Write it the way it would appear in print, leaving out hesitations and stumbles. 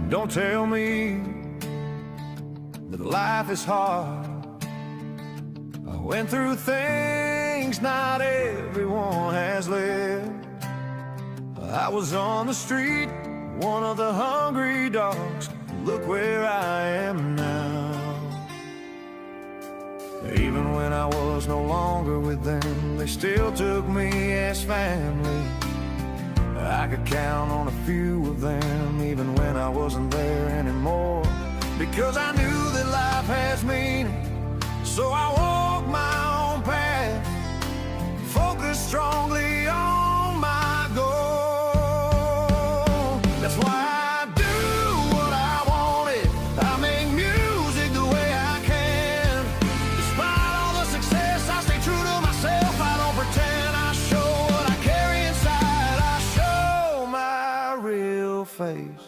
Don't tell me that life is hard. I went through things not everyone has lived. I was on the street, one of the hungry dogs. Look where I am now. Even when I was no longer with them, they still took me as family. I could count on a few of them, even when I wasn't there anymore. Because I knew that life has meaning, so I walked my own path, focused strongly on my goal. That's why I do what I wanted. I make music the way I can. Despite all the success, I stay true to myself. I don't pretend. I show what I carry inside. I show my real face.